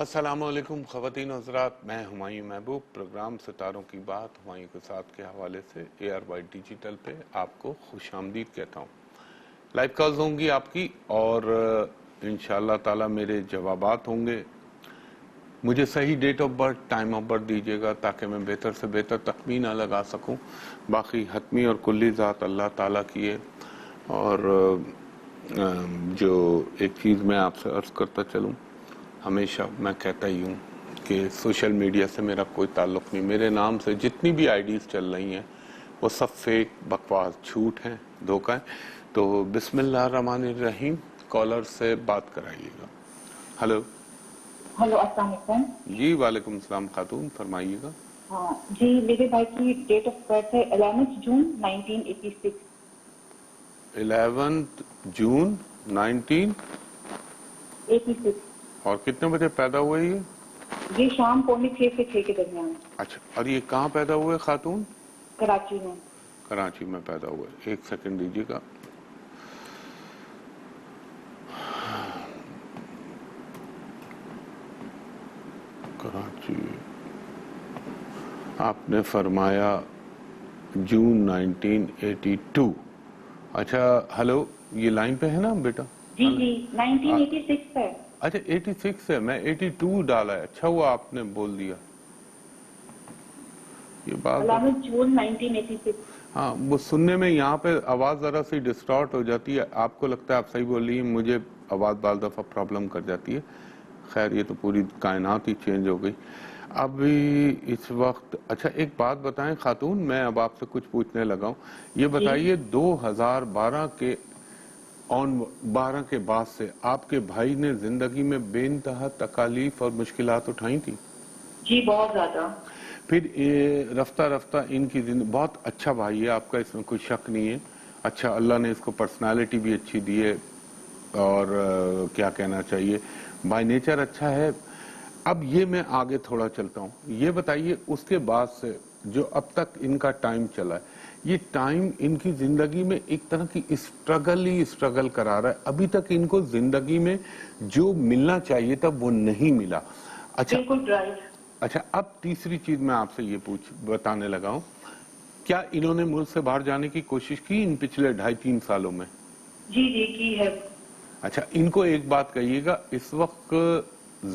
السلام علیکم خواتین و حضرات، میں ہمایوں محبوب پروگرام ستاروں کی بات ہمایوں کے ساتھ کے حوالے سے ARY ڈیجیٹل پہ آپ کو خوش آمدید کہتا ہوں۔ لائیو کالز ہوں گی آپ کی اور انشاءاللہ تعالی میرے جوابات ہوں گے۔ مجھے صحیح date of birth time of birth دیجیے گا تاکہ میں بہتر سے بہتر تخمینہ لگا سکوں۔ باقی حتمی اور کلی ذات اللہ تعالیٰ کی ہے۔ اور جو ایک چیز میں آپ سے عرض کرتا چلوں، ہمیشہ میں کہتا ہی ہوں کہ سوشل میڈیا سے میرا کوئی تعلق نہیں۔ میرے نام سے جتنی بھی آئیڈیز چل رہی ہیں وہ سب فیک، بکواس، جھوٹ ہیں، دھوکہ ہیں۔ تو بسم اللہ الرحمن الرحیم، کالر سے بات کرائیے گا۔ ہلو ہلو، السلام علیکم۔ جی وعلیکم السلام خاتون، فرمائیے گا۔ ہاں جی، میرے بھائی کی ڈیٹ آف برتھ ہے 11 جون 1986۔ 11 جون 86۔ اور کتنے بجے پیدا ہوئے یہ شام 5:45 سے 6 کے درمیان۔ اچھا، اور یہ کہاں پیدا ہوئے خاتون؟ کراچی میں۔ کراچی میں پیدا ہوئے۔ ایک سیکنڈ دیجیے گا۔ کراچی، آپ نے فرمایا جون 1982۔ اچھا ہلو، یہ لائن پہ ہے نا بیٹا؟ جی جی 1986 ہے۔ اچھا 86 ہے، میں 82 ڈالا ہے۔ اچھا ہوا آپ نے بول دیا یہ بات۔ 11 جون 1986۔ ہاں، وہ سننے میں یہاں پہ آواز ذرا سی ڈسٹارٹ ہو جاتی ہے، آپ کو لگتا ہے آپ صحیح بول رہی ہیں، مجھے آواز بعض دفعہ پرابلم کر جاتی ہے۔ خیر یہ تو پوری کائنات ہی چینج ہو گئی ابھی اس وقت۔ اچھا ایک بات بتائیں خاتون، میں اب آپ سے کچھ پوچھنے لگا ہوں، یہ بتائیے 2012 کے بعد سے آپ کے بھائی نے زندگی میں بے انتہا تکالیف اور مشکلات اٹھائی تھی؟ جی بہت زیادہ۔ پھر رفتہ رفتہ ان کی زندگی، بہت اچھا بھائی ہے آپ کا، اس میں کوئی شک نہیں ہے۔ اچھا، اللہ نے اس کو پرسنالٹی بھی اچھی دی ہے اور کیا کہنا چاہیے، بائی نیچر اچھا ہے۔ اب یہ میں آگے تھوڑا چلتا ہوں، یہ بتائیے اس کے بعد سے جو اب تک ان کا ٹائم چلا ہے، یہ ٹائم ان کی زندگی میں ایک طرح کی اسٹرگل کرا رہا ہے، ابھی تک ان کو زندگی میں جو ملنا چاہیے تھا وہ نہیں ملا۔ اچھا بالکل رائٹ۔ اچھا، اب تیسری چیز میں آپ سے یہ بتانے لگا ہوں، کیا انہوں نے ملک سے باہر جانے کی کوشش کی ان پچھلے 2.5-3 سالوں میں؟ جی جی کی ہے۔ اچھا، ان کو ایک بات کہیے گا، اس وقت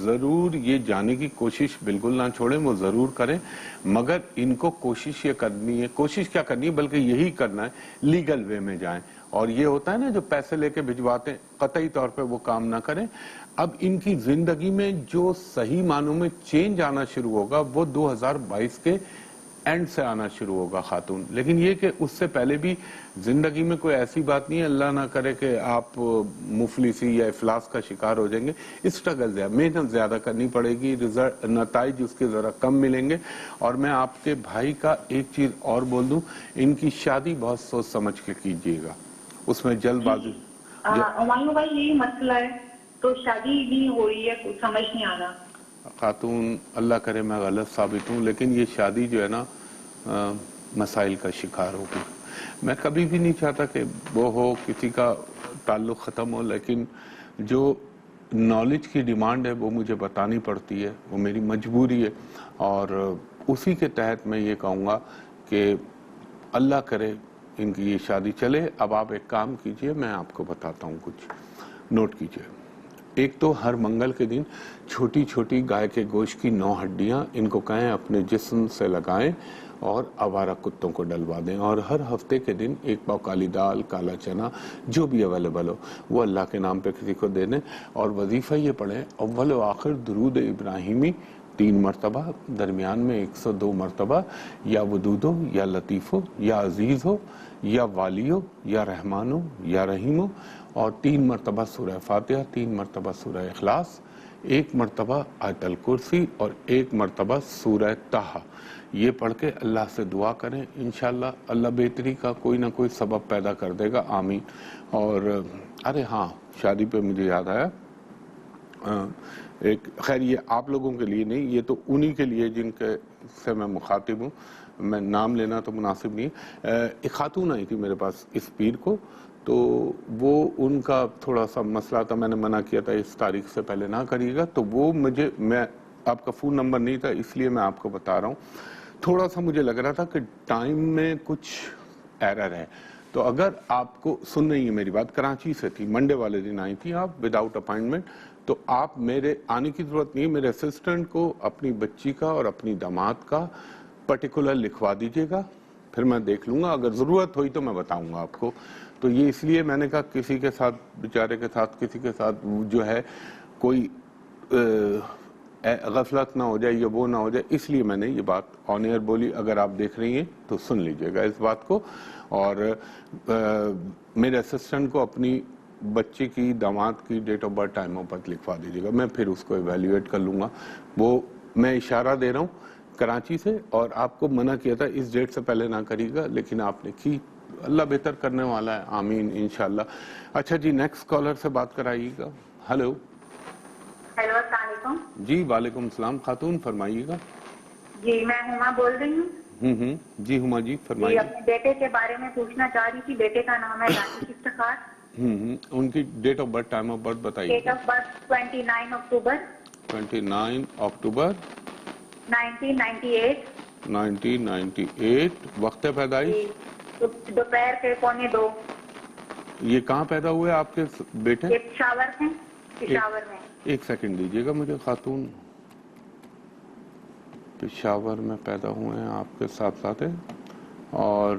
ضرور یہ جانے کی کوشش بالکل نہ چھوڑیں، وہ ضرور کریں، مگر ان کو کوشش یہ کرنی ہے، کوشش کیا کرنی ہے بلکہ یہی کرنا ہے، لیگل وے میں جائیں۔ اور یہ ہوتا ہے نا جو پیسے لے کے بھجواتے ہیں، قطعی طور پہ وہ کام نہ کریں۔ اب ان کی زندگی میں جو صحیح معنوں میں چینج آنا شروع ہوگا وہ 2022 کے اینڈ سے آنا شروع ہوگا خاتون، لیکن یہ کہ اس سے پہلے بھی زندگی میں کوئی ایسی بات نہیں ہے، اللہ نہ کرے کہ آپ مفلسی یا افلاس کا شکار ہو جائیں گے۔ اسٹرگل زیادہ، محنت زیادہ کرنی پڑے گی، نتائج اس کے ذرا کم ملیں گے۔ اور میں آپ کے بھائی کا ایک چیز اور بول دوں، ان کی شادی بہت سوچ سمجھ کے کیجیے گا، اس میں جلد بازی۔ ہمایوں بھائی یہی مسئلہ ہے، تو شادی نہیں ہو رہی ہے، کچھ سمجھ نہیں آ رہا۔ خاتون اللہ کرے میں غلط ثابت ہوں، لیکن یہ شادی جو ہے نا مسائل کا شکار ہوگی۔ میں کبھی بھی نہیں چاہتا کہ وہ ہو، کسی کا تعلق ختم ہو، لیکن جو نالج کی ڈیمانڈ ہے وہ مجھے بتانی پڑتی ہے، وہ میری مجبوری ہے، اور اسی کے تحت میں یہ کہوں گا کہ اللہ کرے ان کی یہ شادی چلے۔ اب آپ ایک کام کیجئے، میں آپ کو بتاتا ہوں، کچھ نوٹ کیجئے۔ ایک تو ہر منگل کے دن چھوٹی چھوٹی گائے کے گوشت کی 9 ہڈیاں ان کو کہیں اپنے جسم سے لگائیں اور آوارہ کتوں کو ڈلوا دیں، اور ہر ہفتے کے دن 1 پاؤ کالی دال، کالا چنا، جو بھی اویلیبل ہو وہ اللہ کے نام پہ کسی کو دے دیں، اور وظیفہ یہ پڑھیں اول و آخر درود ابراہیمی 3 مرتبہ، درمیان میں 102 مرتبہ، یا ودود ہو یا لطیف ہو یا عزیز ہو یا والی ہو یا رحمان ہو یا رحیم ہو، اور 3 مرتبہ سورہ فاتحہ، 3 مرتبہ سورہ اخلاص، 1 مرتبہ آیت الکرسی، اور 1 مرتبہ سورہ طٰہٰ۔ یہ پڑھ کے اللہ سے دعا کریں، انشاءاللہ اللہ بہتری کا کوئی نہ کوئی سبب پیدا کر دے گا، آمین۔ اور ارے ہاں، شادی پہ مجھے یاد آیا، ایک خیر یہ آپ لوگوں کے لیے نہیں، یہ تو انہی کے لیے جن کے سے میں مخاطب ہوں، میں نام لینا تو مناسب نہیں ہے۔ ایک خاتون آئی تھی میرے پاس اس پیر کو، تو وہ ان کا تھوڑا سا مسئلہ تھا, میں نے منع کیا تھا اس تاریخ سے پہلے نہ کریے گا, تو وہ میں آپ کا فون نمبر نہیں تھا اس لیے میں آپ کو بتا رہا ہوں, تھوڑا سا مجھے لگ رہا تھا کہ ٹائم میں کچھ ایرر ہے. تو اگر آپ کو سن رہی ہے میری بات, کراچی سے تھی, منڈے والے دن آئی تھی آپ وداؤٹ اپائنٹمنٹ, تو آپ میرے آنے کی ضرورت نہیں ہے, میرے اسسٹنٹ کو اپنی بچی کا اور اپنی داماد کا پرٹیکولر لکھوا دیجیے گا, پھر میں دیکھ لوں گا, اگر ضرورت ہوئی تو میں بتاؤں گا آپ کو. تو یہ اس لیے میں نے کہا کسی کے ساتھ بیچارے کے ساتھ کسی کے ساتھ جو ہے کوئی غفلت نہ ہو جائے یا وہ نہ ہو جائے, اس لیے میں نے یہ بات آن ایئر بولی. اگر آپ دیکھ رہی ہیں تو سن لیجئے گا اس بات کو, اور میرے اسسٹنٹ کو اپنی بچے کی داماد کی date of birth time of birth لکھوا دیجیے گا, میں پھر اس کو ایویلیویٹ کر لوں گا. وہ میں اشارہ دے رہا ہوں کراچی سے, اور آپ کو منع کیا تھا اس ڈیٹ سے پہلے نہ کریے گا, لیکن آپ نے کی, اللہ بہتر کرنے والا ہے, آمین انشاءاللہ. اچھا جی, نیکسٹ کالر سے بات کرائیے گا. ہلو. ہیلو, السلام علیکم. جی وعلیکم السلام, خاتون فرمائیے گا. جی میں ہما بول رہی ہوں. جی ہما جی جی فرمائیے. اپنے بیٹے کے بارے میں پوچھنا چاہ رہی تھی, بیٹے کا نام ہے دانش افتخار. ان کی date of birth time of birth بتائیے. ڈیٹ آف برتھ 29 اکتوبر 29 اکتوبر 1998. 1998. وقت پیدائش. جی دوپہر کے 1:45. یہ کہاں پیدا ہوئے آپ کے بیٹے؟ پشاور میں. پشاور میں. ایک سیکنڈ دیجیے گا مجھے خاتون. پشاور میں پیدا ہوئے ہیں آپ کے ساتھ ساتھ, اور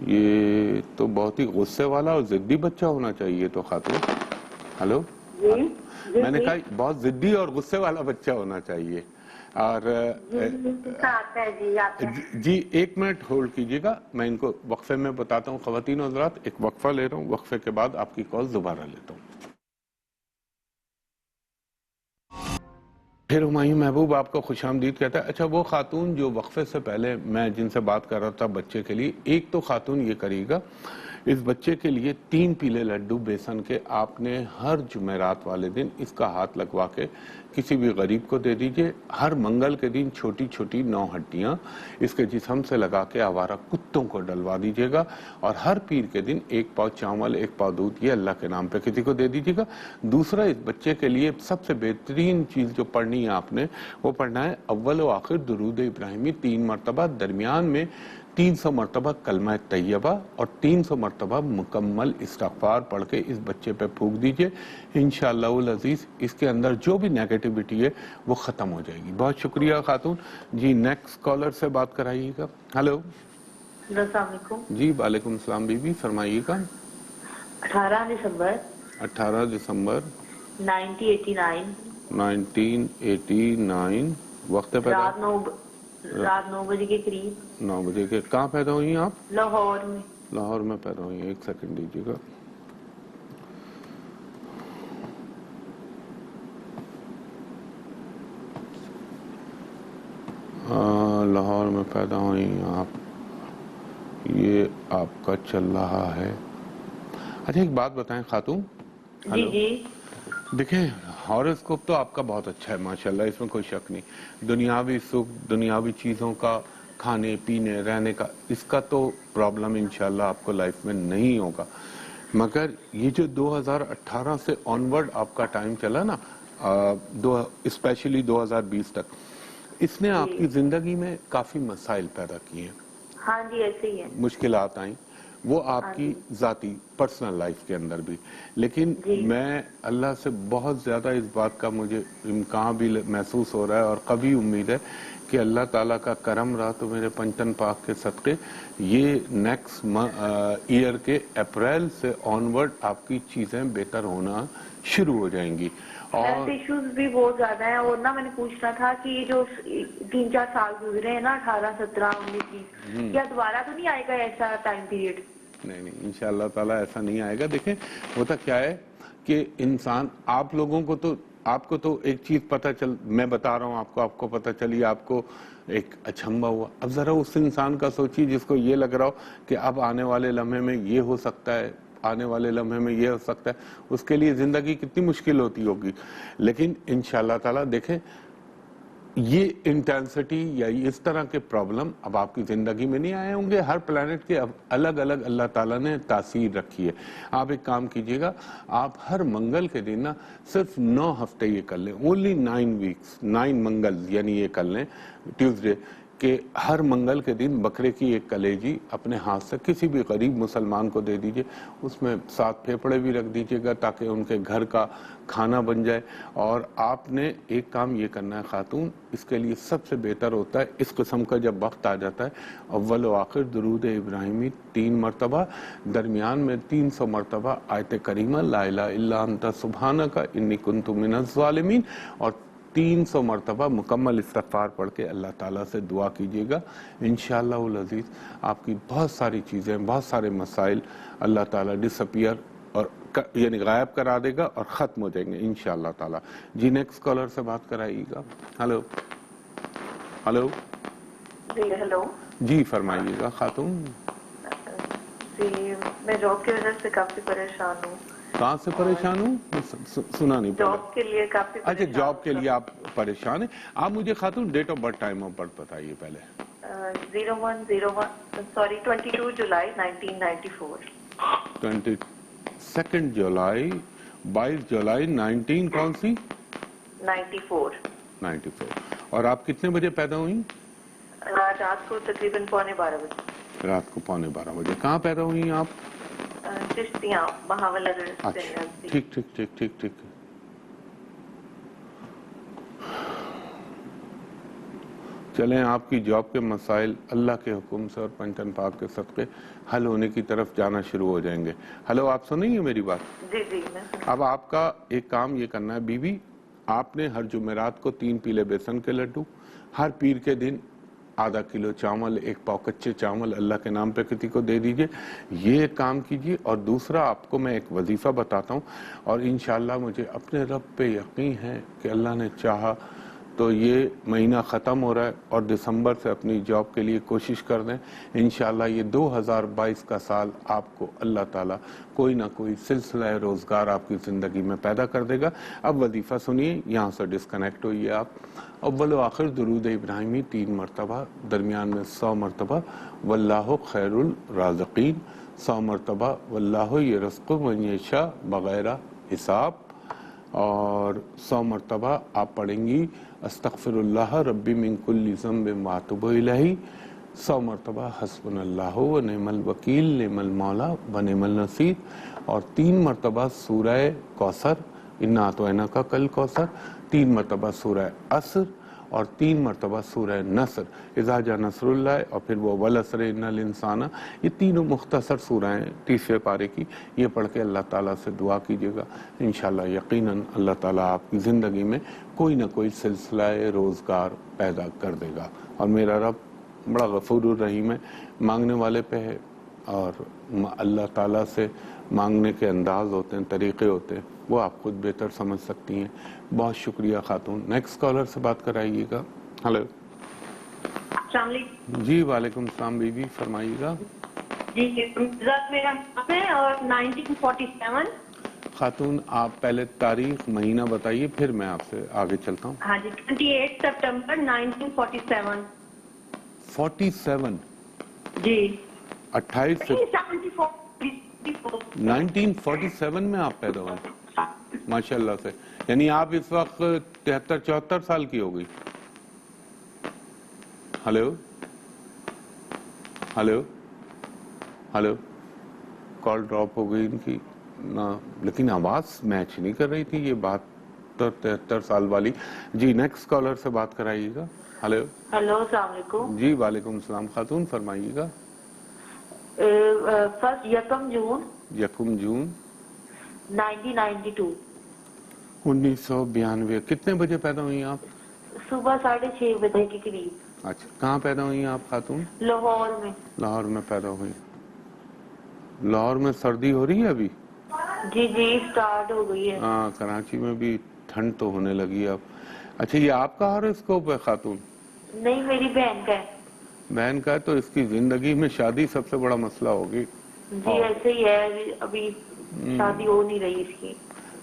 یہ تو بہت ہی غصے والا اور ضدی بچہ ہونا چاہیے تو خاتون. ہلو. میں نے کہا بہت ضدی اور غصے والا بچہ ہونا چاہیے. اور جی ایک منٹ ہولڈ کیجیے گا, میں ان کو وقفے میں بتاتا ہوں. خواتین و حضرات ایک وقفہ لے رہا ہوں, وقفے کے بعد آپ کی کال دوبارہ لیتا ہوں. پھر ہمایوں محبوب آپ کو خوش آمدید کہتا ہے. اچھا وہ خاتون جو وقفے سے پہلے میں جن سے بات کر رہا تھا بچے کے لیے, ایک تو خاتون یہ کریے گا, اس بچے کے لیے 3 پیلے لڈو بیسن کے آپ نے ہر جمعرات والے دن اس کا ہاتھ لگوا کے کسی بھی غریب کو دے دیجئے. ہر منگل کے دن چھوٹی چھوٹی 9 ہڈیاں اس کے جسم سے لگا کے آوارہ کتوں کو ڈلوا دیجئے گا, اور ہر پیر کے دن 1 پاؤ چاول 1 پاؤ دودھ یہ اللہ کے نام پہ کسی کو دے دیجئے گا. دوسرا, اس بچے کے لیے سب سے بہترین چیز جو پڑھنی ہے آپ نے, وہ پڑھنا ہے اول و آخر درود ابراہیمی 3 مرتبہ, درمیان میں 300 مرتبہ کلمہ طیبہ اور 300 مرتبہ مکمل استغفار پڑھ کے اس بچے پہ پھونک دیجئے. انشاءاللہ العزیز اس کے اندر جو بھی نیگیٹیوٹی ہے وہ ختم ہو جائے گی. بہت شکریہ خاتون. جی نیکسٹ کالر سے بات کرائیے گا. ہلو. السلام علیکم. جی وعلیکم السلام بی بی, فرمائیے گا. 18 دسمبر 18 دسمبر 1989. 1989. وقت پیدا رات 9 بجے کے قریب. 9 بجے کے. کہاں پیدا ہوئی ہیں آپ؟ لاہور میں. لاہور میں پیدا ہوئی ہیں. ایک سیکنڈ دیجیے گا. لاہور میں پیدا ہوئی ہیں آپ, یہ آپ کا چل رہا ہے. اچھا ایک بات بتائیں خاتون. جی جی. دیکھیں ہاروسکوپ تو آپ کا بہت اچھا ہے ماشاءاللہ, اس میں کوئی شک نہیں. دنیاوی سکھ, دنیاوی چیزوں کا, کھانے پینے رہنے کا, اس کا تو پرابلم انشاءاللہ آپ کو لائف میں نہیں ہوگا. مگر یہ جو 2018 سے آنورڈ آپ کا ٹائم چلا نا, اسپیشلی 2020 تک, اس نے آپ کی زندگی میں کافی مسائل پیدا کیے ہیں. ہاں جی ایسے ہی ہے. مشکلات آئیں, وہ آپ کی ذاتی پرسنل لائف کے اندر بھی, لیکن میں اللہ سے بہت زیادہ اس بات کا مجھے امکان بھی محسوس ہو رہا ہے, اور کبھی امید ہے کہ اللہ تعالیٰ کا کرم رہا تو میرے پنچن پاک کے صدقے یہ نیکسٹ ایئر کے اپریل سے آنورڈ آپ کی چیزیں بہتر ہونا شروع ہو جائیں گی. ہیلتھ ایشوز بھی بہت زیادہ ہیں, اور نا میں نے پوچھنا تھا کہ یہ جو 3-4 سال گزرے ہیں نا 18, 17, 19, 20, کیا دوبارہ تو نہیں آئے گا ایسا ٹائم پیریڈ؟ نہیں انشاءاللہ تعالیٰ ایسا نہیں آئے گا. دیکھیں ہوتا کیا ہے کہ انسان, آپ لوگوں کو تو, آپ کو تو ایک چیز پتہ میں بتا رہا ہوں آپ کو پتہ چلی, آپ کو ایک اچھمبا ہوا. اب ذرا اس انسان کا سوچیے جس کو یہ لگ رہا ہو کہ اب آنے والے لمحے میں یہ ہو سکتا ہے, آنے والے لمحے میں یہ ہو سکتا ہے, اس کے لیے زندگی کتنی مشکل ہوتی ہوگی. لیکن انشاءاللہ تعالیٰ دیکھیں یہ انٹینسٹی یا اس طرح کے پرابلم اب آپ کی زندگی میں نہیں آئے ہوں گے. ہر پلانٹ کے الگ الگ اللہ تعالیٰ نے تاثیر رکھی ہے. آپ ایک کام کیجئے گا, آپ ہر منگل کے دن نا صرف 9 ہفتے یہ کر لیں, اونلی 9 ویکس, 9 منگل یعنی یہ کر لیں ٹیوزڈے, کہ ہر منگل کے دن بکرے کی ایک کلیجی اپنے ہاتھ سے کسی بھی غریب مسلمان کو دے دیجئے. اس میں 7 پھیپڑے بھی رکھ دیجئے گا تاکہ ان کے گھر کا کھانا بن جائے. اور آپ نے ایک کام یہ کرنا ہے خاتون, اس کے لیے سب سے بہتر ہوتا ہے اس قسم کا جب وقت آ جاتا ہے, اول و آخر درود ابراہیمی 3 مرتبہ, درمیان میں 300 مرتبہ آیت کریمہ لا الہ الا انت سبحانک انی کنت من الظالمین, اور 300 مرتبہ مکمل استغفار پڑھ کے اللہ تعالیٰ سے دعا کیجیے گا. انشاءاللہ العزیز آپ کی بہت ساری چیزیں, بہت سارے مسائل اللہ تعالیٰ ڈس اپیئر اور یعنی غائب کرا دے گا اور ختم ہو جائیں گے انشاءاللہ تعالیٰ. جی نیکسٹ کالر سے بات کرائیے گا. ہلو ہلو جی ہلو. جی فرمائیے گا خاتون. جی میں جاب کی وجہ سے کافی پریشان ہوں. کہاں سے پریشان ہوں؟ سنا نہیں پڑا. جاب کے لیے کافی اچھا جاب کے لیے آپ پریشان ہیں. آپ مجھے خاتون date of birth, time of birth بتائیے پہلے. 22 جولائی 1994. 22 جولائی 22 جولائی 19 کون سی 94. اور آپ کتنے بجے پیدا ہوئی؟ رات کو تقریباً 11:15 بجے. رات کو 11:15 بجے. کہاں پیدا ہوئی آپ؟ چشتیاں بہاولہ. اچھا ٹھیک ٹھیک ٹھیک ٹھیک ٹھیک. چلیں آپ کی جاب کے مسائل اللہ کے حکم سے اور پنجتن پاک کے صدقے حل ہونے کی طرف جانا شروع ہو جائیں گے. ہلو آپ سنیں گے میری بات؟ جی جی. اب آپ کا ایک کام یہ کرنا ہے بی بی, آپ نے ہر جمعرات کو 3 پیلے بیسن کے لڈو, ہر پیر کے دن ½ کلو چاول, 1 پاؤ کچے چاول اللہ کے نام پہ کسی کو دے دیجئے. یہ کام کیجئے. اور دوسرا آپ کو میں ایک وظیفہ بتاتا ہوں, اور انشاءاللہ مجھے اپنے رب پہ یقین ہے کہ اللہ نے چاہا تو یہ مہینہ ختم ہو رہا ہے اور دسمبر سے اپنی جاب کے لیے کوشش کر دیں. انشاءاللہ یہ 2022 کا سال آپ کو اللہ تعالیٰ کوئی نہ کوئی سلسلہ روزگار آپ کی زندگی میں پیدا کر دے گا. اب وظیفہ سنیے, یہاں سے ڈسکنیکٹ ہوئیے آپ. اول و آخر درود ابراہیمی 3 مرتبہ, درمیان میں 100 مرتبہ واللہ خیر الرازقین, 100 مرتبہ واللہ یرزق من یشاء بغیر حساب, اور 100 مرتبہ آپ پڑھیں گی استغفر اللہ ربی من کل ذنب واتوب الیہ, 100 مرتبہ حسبنا اللہ و نعم الوکیل نعم المولا و نعم النصیر, اور 3 مرتبہ سورہ کوثر انا اعطیناک کل کوثر, 3 مرتبہ سورہ عصر, اور 3 مرتبہ سورہ نصر اذا جاء نصر اللہ, اور پھر وہ والعصر ان الانسان. یہ تینوں مختصر سورہ ہیں 30ویں پارے کی. یہ پڑھ کے اللہ تعالیٰ سے دعا کیجیے گا. انشاءاللہ یقیناً اللہ تعالیٰ آپ کی زندگی میں کوئی نہ کوئی سلسلہ روزگار پیدا کر دے گا. اور میرا رب بڑا غفور الرحیم ہے, مانگنے والے پہ ہے, اور اللہ تعالیٰ سے مانگنے کے انداز ہوتے ہیں, طریقے ہوتے ہیں, وہ آپ خود بہتر سمجھ سکتی ہیں. بہت شکریہ خاتون. نیکسٹ کالر سے بات کرائیے گا. ہلو. السلام علیکم. جی وعلیکم السلام بی بی, فرمائیے گا. جی میرا نام ہے اور 1947. خاتون آپ پہلے تاریخ مہینہ بتائیے پھر میں آپ سے آگے چلتا ہوں. ہاں جی 28 سپٹمبر 1947. 47 جی 28 1947 میں آپ پیدا ہوئے. ماشاء اللہ سے, یعنی آپ اس وقت 73-74 سال کی ہو گئی. ہلو ہلو ہلو, کال ڈراپ ہو گئی ان کی نا, لیکن آواز میچ نہیں کر رہی تھی یہ 72-73 سال والی. جی نیکسٹ کالر سے بات کرائیے گا. ہلو ہلو السلام علیکم. جی وعلیکم السلام خاتون, فرمائیے گا. فرسٹ 1 جون 1 جون 1992. 1992. کتنے بجے پیدا ہوئی آپ؟ صبح 6:30 بجے کے قریب. اچھا کہاں پیدا ہوئی آپ خاتون؟ لاہور میں. لاہور میں پیدا ہوئی. لاہور میں سردی ہو رہی ہے ابھی؟ جی جی سٹارٹ ہو گئی ہے. ہاں کراچی میں بھی ٹھنڈ تو ہونے لگی اب. اچھا یہ آپ کا ہاروسکوپ ہے خاتون؟ نہیں میری بہن کا ہے. بہن کا ہے تو اس کی زندگی میں شادی سب سے بڑا مسئلہ ہوگی. جی ایسے ہی ہے, ابھی شادی ہو نہیں رہی اس کی.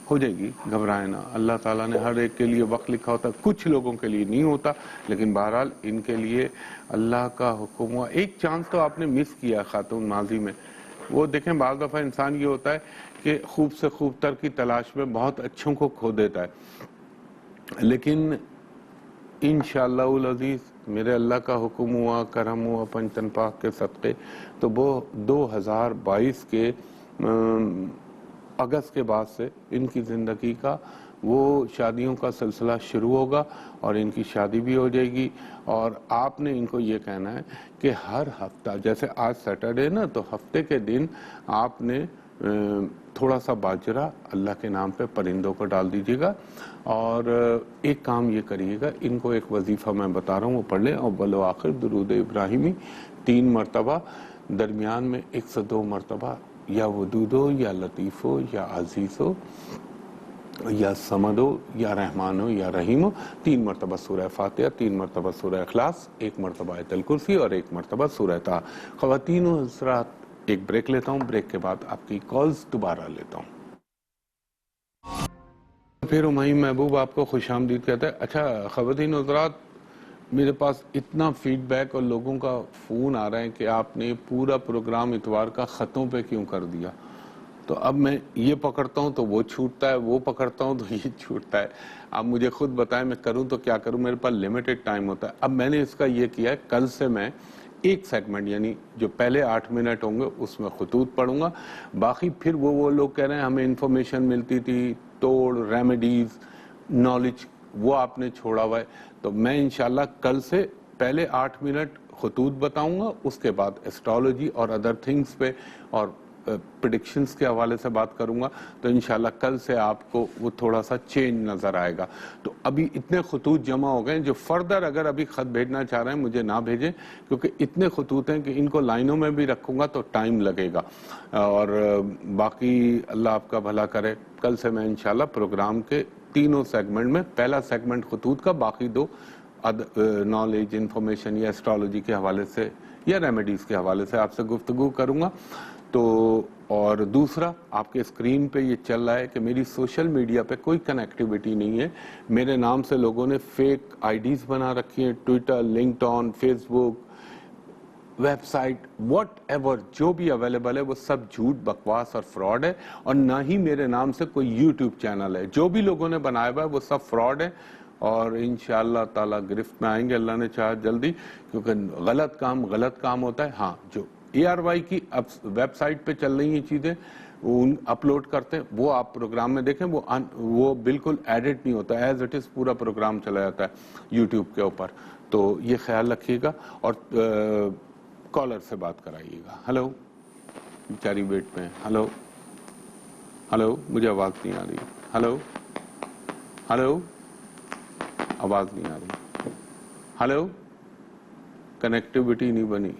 ہو جائے گی، گھبرائیں نہ. اللہ تعالیٰ نے ہر ایک کے لیے وقت لکھا ہوتا، کچھ لوگوں کے لیے نہیں ہوتا، لیکن بہرحال ان کے لیے اللہ کا حکم ہوا. ایک چانس تو آپ نے مس کیا خاتون ماضی میں. وہ دیکھیں بعض دفعہ انسان یہ ہوتا ہے کہ خوب سے خوب تر کی تلاش میں بہت اچھوں کو کھو دیتا ہے، لیکن انشاءاللہ العزیز میرے اللہ کا حکم ہوا، کرم ہوا پنجتن پاک کے صدقے، تو وہ 2022 کے اگست کے بعد سے ان کی زندگی کا وہ شادیوں کا سلسلہ شروع ہوگا اور ان کی شادی بھی ہو جائے گی. اور آپ نے ان کو یہ کہنا ہے کہ ہر ہفتہ، جیسے آج سیٹرڈے نا، تو ہفتے کے دن آپ نے تھوڑا سا باجرہ اللہ کے نام پہ پرندوں کو ڈال دیجیے گا. اور ایک کام یہ کریے گا، ان کو ایک وظیفہ میں بتا رہا ہوں وہ پڑھ لیں، اول و آخر درود ابراہیمی 3 مرتبہ، درمیان میں 102 مرتبہ یا ودود ہو یا لطیف ہو یا عزیز ہو یا صمد ہو یا رحمان ہو یا رحیم ہو. 3 مرتبہ سورہ فاتحہ، 3 مرتبہ سورہ اخلاص، 1 مرتبہ آیت الکرسی اور 1 مرتبہ سورہ طہ. خواتین و حضرات ایک بریک لیتا ہوں، بریک کے بعد آپ کی کالز دوبارہ لیتا ہوں. پھر ہمایوں محبوب آپ کو خوش آمدید کہتا ہے. اچھا خواتین و حضرات، میرے پاس اتنا فیڈ بیک اور لوگوں کا فون آ رہا ہے کہ آپ نے پورا پروگرام اتوار کا خطوں پہ کیوں کر دیا. تو اب میں یہ پکڑتا ہوں تو وہ چھوٹتا ہے، وہ پکڑتا ہوں تو یہ چھوٹتا ہے. اب مجھے خود بتائیں میں کروں تو کیا کروں، میرے پاس لمیٹڈ ٹائم ہوتا ہے. اب میں نے اس کا یہ کیا ہے، کل سے میں ایک سیگمنٹ یعنی جو پہلے 8 منٹ ہوں گے اس میں خطوط پڑھوں گا. باقی پھر وہ لوگ کہہ رہے ہیں ہمیں انفارمیشن ملتی تھی، توڑ، ریمیڈیز، نالج، وہ آپ نے چھوڑا ہوا ہے. تو میں انشاءاللہ کل سے پہلے 8 منٹ خطوط بتاؤں گا، اس کے بعد ایسٹرالوجی اور ادر تھنگز پہ اور پریڈکشنز کے حوالے سے بات کروں گا. تو انشاءاللہ کل سے آپ کو وہ تھوڑا سا چینج نظر آئے گا. تو ابھی اتنے خطوط جمع ہو گئے، جو فردر اگر ابھی خط بھیجنا چاہ رہے ہیں مجھے نہ بھیجیں، کیونکہ اتنے خطوط ہیں کہ ان کو لائنوں میں بھی رکھوں گا تو ٹائم لگے گا. اور باقی اللہ آپ کا بھلا کرے. کل سے میں انشاءاللہ پروگرام کے تینوں سیگمنٹ میں، پہلا سیگمنٹ خطوط کا، باقی 2 نالج، انفارمیشن یا ایسٹرالوجی کے حوالے سے یا ریمیڈیز کے حوالے سے آپ سے گفتگو کروں گا. تو اور دوسرا آپ کے اسکرین پہ یہ چل رہا ہے کہ میری سوشل میڈیا پہ کوئی کنیکٹیوٹی نہیں ہے. میرے نام سے لوگوں نے فیک آئی ڈیز بنا رکھی ہیں، Twitter, LinkedIn, Facebook, website, whatever جو بھی اویلیبل ہے وہ سب جھوٹ، بکواس اور فراڈ ہے. اور نہ ہی میرے نام سے کوئی یوٹیوب چینل ہے. جو بھی لوگوں نے بنایا ہوا ہے وہ سب فراڈ ہے اور انشاءاللہ تعالی گرفت میں آئیں گے اللہ نے چاہا جلدی، کیونکہ غلط کام ہوتا ہے. ہاں جو ARY کی اب ویب سائٹ پہ چل رہی ہیں چیزیں وہ اپلوڈ کرتے ہیں، وہ آپ پروگرام میں دیکھیں، وہ بالکل ایڈٹ نہیں ہوتا، ایز اٹ از پورا پروگرام چلا جاتا ہے یوٹیوب کے اوپر. تو یہ خیال رکھیے گا. اور کالر سے بات کرائیے گا. ہلو، بیچاری ویٹ میں. ہلو ہلو، مجھے آواز نہیں آ رہی. ہلو ہلو، آواز نہیں آ رہی. ہلو، کنیکٹیوٹی نہیں بنی.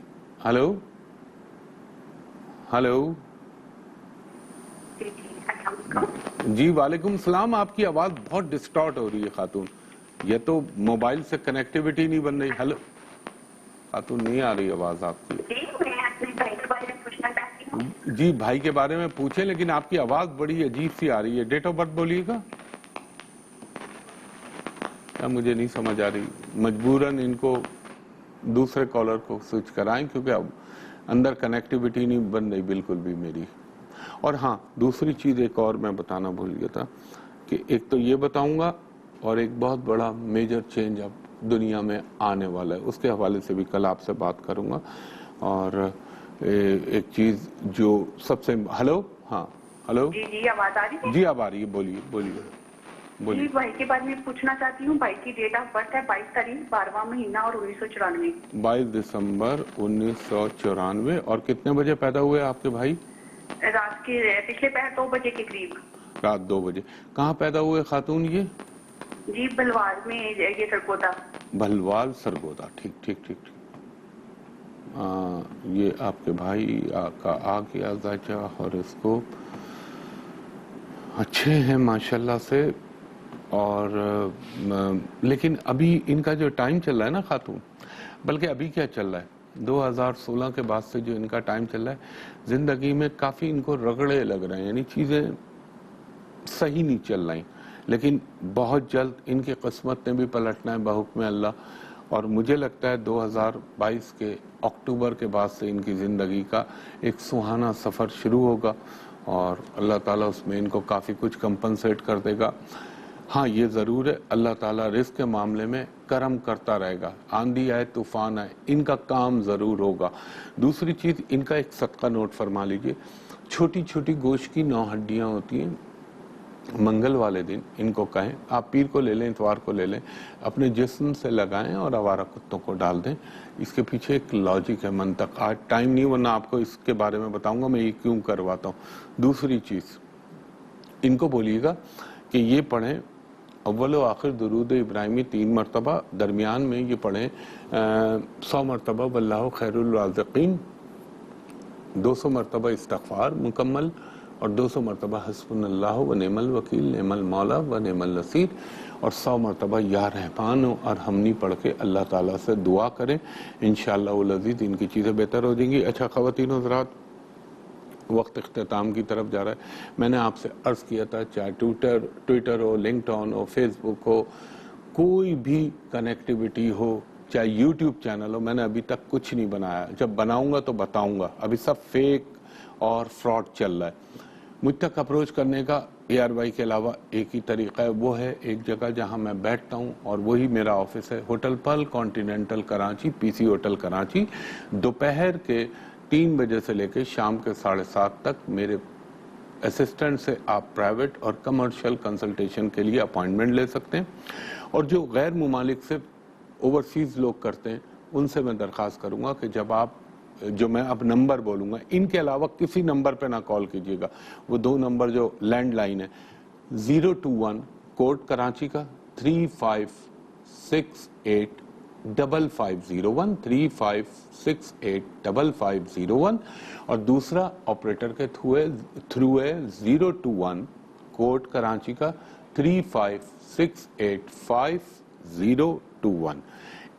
ہلو ہلو، جی وعلیکم السلام. آپ کی آواز بہت ڈسٹارٹ ہو رہی ہے خاتون. یہ تو موبائل سے کنیکٹیوٹی نہیں بن رہی. ہلو خاتون، نہیں آ رہی آواز آپ کی. جی بھائی کے بارے میں پوچھیں، لیکن آپ کی آواز بڑی عجیب سی آ رہی ہے. ڈیٹ آف برتھ بولیے گا. مجھے نہیں سمجھ آ رہی. مجبوراً ان کو دوسرے کالر کو سوئچ کرائیں، کیونکہ اب اندر کنیکٹیوٹی نہیں بن رہی بالکل بھی میری. اور ہاں دوسری چیز ایک اور میں بتانا بھول گیا تھا کہ ایک تو یہ بتاؤں گا، اور ایک بہت بڑا میجر چینج اب دنیا میں آنے والا ہے، اس کے حوالے سے بھی کل آپ سے بات کروں گا. اور ایک چیز جو سب سے ہلو، ہاں ہلو، جی آواز آ رہی ہے؟ جی اب آ رہی ہے. بولیے بولیے بولیے. جی بھائی کے بارے میں پوچھنا چاہتی ہوں. بھائی کی ڈیٹ آف برتھ ہے 22 تاریخ 12واں مہینہ اور 1994. 22 دسمبر 1994. اور کتنے بجے پیدا ہوئے آپ کے بھائی؟ رات کے پچھلے پہر 2 بجے کے قریب. رات 2 بجے. کہاں پیدا ہوئے خاتون یہ؟ جی بلوار میں، یہ سرگودا. بھلوال سرگودا. ٹھیک ٹھیک ٹھیک ٹھیک. یہ آپ کے بھائی کا آ گیا ذائچہ اور اس کو اچھے ہیں ماشاءاللہ سے. اور لیکن ابھی ان کا جو ٹائم چل رہا ہے نا خاتون، بلکہ ابھی کیا چل رہا ہے 2016 کے بعد سے جو ان کا ٹائم چل رہا ہے، زندگی میں کافی ان کو رگڑے لگ رہے ہیں، یعنی چیزیں صحیح نہیں چل رہی، لیکن بہت جلد ان کی قسمت نے بھی پلٹنا ہے بحکم اللہ، اور مجھے لگتا ہے 2022 کے اکتوبر کے بعد سے ان کی زندگی کا ایک سہانا سفر شروع ہوگا، اور اللہ تعالیٰ اس میں ان کو کافی کچھ کمپنسیٹ کر دے گا۔ ہاں یہ ضرور ہے، اللہ تعالیٰ رزق کے معاملے میں کرم کرتا رہے گا، آندھی آئے طوفان آئے ان کا کام ضرور ہوگا۔ دوسری چیز، ان کا ایک صدقہ نوٹ فرما لیجئے، چھوٹی چھوٹی گوشت کی 9 ہڈیاں ہوتی ہیں، منگل والے دن ان کو کہیں، آپ پیر کو لے لیں، اتوار کو لے لیں، اپنے جسم سے لگائیں اور آوارہ کتوں کو ڈال دیں۔ اس کے پیچھے ایک لاجک ہے، منطق، آج ٹائم نہیں ورنہ آپ کو اس کے بارے میں بتاؤں گا میں یہ کیوں کرواتا ہوں۔ دوسری چیز، ان کو بولیے گا کہ یہ پڑھیں اول و آخر درود ابراہیمی 3 مرتبہ، درمیان میں یہ پڑھیں 100 مرتبہ واللہ خیر الرازقین، 200 مرتبہ استغفار مکمل، اور 200 مرتبہ حسبنا اللہ و نعم الوکیل نعم المولا و نعم النصیر، اور 100 مرتبہ یا رحمان و ارحمنی پڑھ کے اللہ تعالیٰ سے دعا کریں، انشاءاللہ العزیز ان کی چیزیں بہتر ہو جائیں گی۔ اچھا خواتین و حضرات، وقت اختتام کی طرف جا رہا ہے۔ میں نے آپ سے عرض کیا تھا، چاہے ٹویٹر ہو، لنکڈ ان ہو، فیس بک ہو، کوئی بھی کنیکٹیویٹی ہو، چاہے یوٹیوب چینل ہو، میں نے ابھی تک کچھ نہیں بنایا، جب بناؤں گا تو بتاؤں گا، ابھی سب فیک اور فراڈ چل رہا ہے۔ مجھ تک اپروچ کرنے کا ARY کے علاوہ ایک ہی طریقہ ہے، وہ ہے ایک جگہ جہاں میں بیٹھتا ہوں اور وہی میرا آفس ہے، hotel Pearl Continental Karachi, PC hotel Karachi. دوپہر کے 3 بجے سے لے کے شام کے 7:30 تک میرے اسسٹنٹ سے آپ پرائیویٹ اور کمرشل کنسلٹیشن کے لیے اپوائنٹمنٹ لے سکتے ہیں، اور جو غیر ممالک سے اوورسیز لوگ کرتے ہیں ان سے میں درخواست کروں گا کہ جب آپ، جو میں اب نمبر بولوں گا، ان کے علاوہ کسی نمبر پہ نہ کال کیجیے گا، وہ 2 نمبر جو لینڈ لائن ہے، 021 کوڈ کراچی کا 35685501 35685501، اور دوسرا آپریٹر کے تھرو ہے 021 کوڈ کراچی کا 35685021۔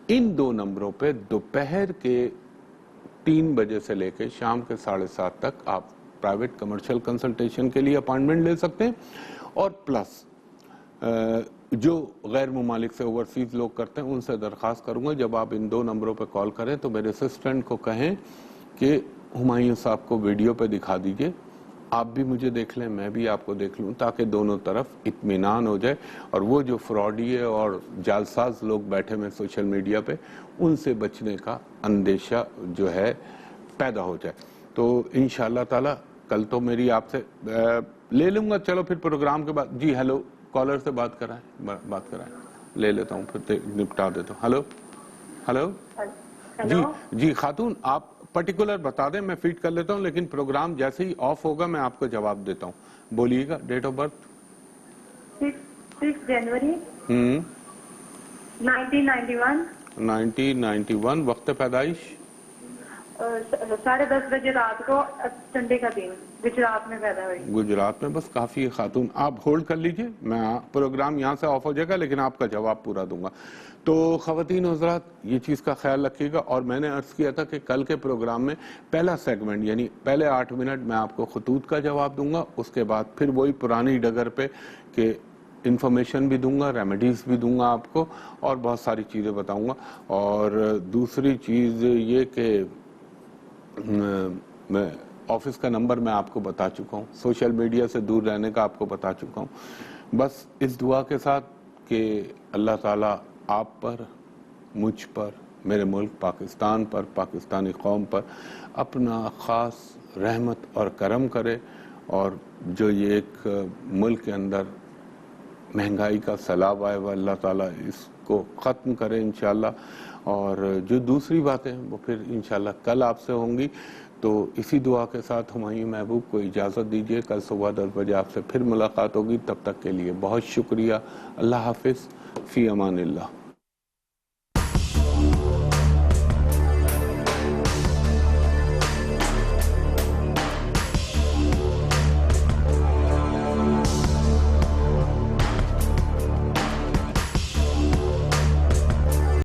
ان 2 نمبروں پہ دوپہر کے 3 بجے سے لے کے شام کے 7:30 تک آپ پرائیویٹ کمرشل کنسلٹیشن کے لیے اپوائنٹمنٹ لے سکتے ہیں، اور پلس جو غیر ممالک سے اوورسیز لوگ کرتے ہیں ان سے درخواست کروں گا جب آپ ان 2 نمبروں پہ کال کریں تو میرے اسسٹنٹ کو کہیں کہ ہمایوں صاحب کو ویڈیو پہ دکھا دیجئے، آپ بھی مجھے دیکھ لیں، میں بھی آپ کو دیکھ لوں، تاکہ دونوں طرف اطمینان ہو جائے، اور وہ جو فراڈی اور جعلساز لوگ بیٹھے ہوئے سوشل میڈیا پہ، ان سے بچنے کا اندیشہ جو ہے پیدا ہو جائے۔ تو انشاءاللہ تعالی کل تو میری آپ سے لے لوں گا، چلو پھر پروگرام کے بعد، جی ہیلو، کالر سے بات کرائیں، لے لیتا ہوں، پھر نپٹا دیتا ہوں۔ ہلو ہلو جی جی خاتون، آپ پرٹیکولر بتا دیں، میں فیڈ کر لیتا ہوں، لیکن پروگرام جیسے ہی آف ہوگا میں آپ کو جواب دیتا ہوں، بولیے گا۔ ڈیٹ آف برتھ 6 جنوری 1991، وقت پیدائش 10:30 بجے رات کو، سنڈے کا دن، گجرات میں پیدا ہوئی۔ گجرات میں، بس کافی ہے خاتون، آپ ہولڈ کر لیجئے، میں پروگرام یہاں سے آف ہو جائے گا لیکن آپ کا جواب پورا دوں گا۔ تو خواتین و حضرات یہ چیز کا خیال رکھیے گا، اور میں نے عرض کیا تھا کہ کل کے پروگرام میں پہلا سیگمنٹ یعنی پہلے 8 منٹ میں آپ کو خطوط کا جواب دوں گا، اس کے بعد پھر وہی پرانی ڈگر پہ کہ انفارمیشن بھی دوں گا، ریمیڈیز بھی دوں گا آپ کو، اور بہت ساری چیزیں بتاؤں گا۔ اور دوسری چیز یہ کہ میں آفس کا نمبر میں آپ کو بتا چکا ہوں، سوشل میڈیا سے دور رہنے کا آپ کو بتا چکا ہوں، بس اس دعا کے ساتھ کہ اللہ تعالیٰ آپ پر، مجھ پر، میرے ملک پاکستان پر، پاکستانی قوم پر اپنا خاص رحمت اور کرم کرے، اور جو یہ ایک ملک کے اندر مہنگائی کا سیلاب آئے وہ اللہ تعالیٰ اس کو ختم کرے انشاءاللہ، اور جو دوسری باتیں وہ پھر انشاءاللہ کل آپ سے ہوں گی۔ تو اسی دعا کے ساتھ ہمایوں محبوب کو اجازت دیجیے، کل صبح 10 بجے آپ سے پھر ملاقات ہوگی، تب تک کے لیے بہت شکریہ، اللہ حافظ، فی امان اللہ۔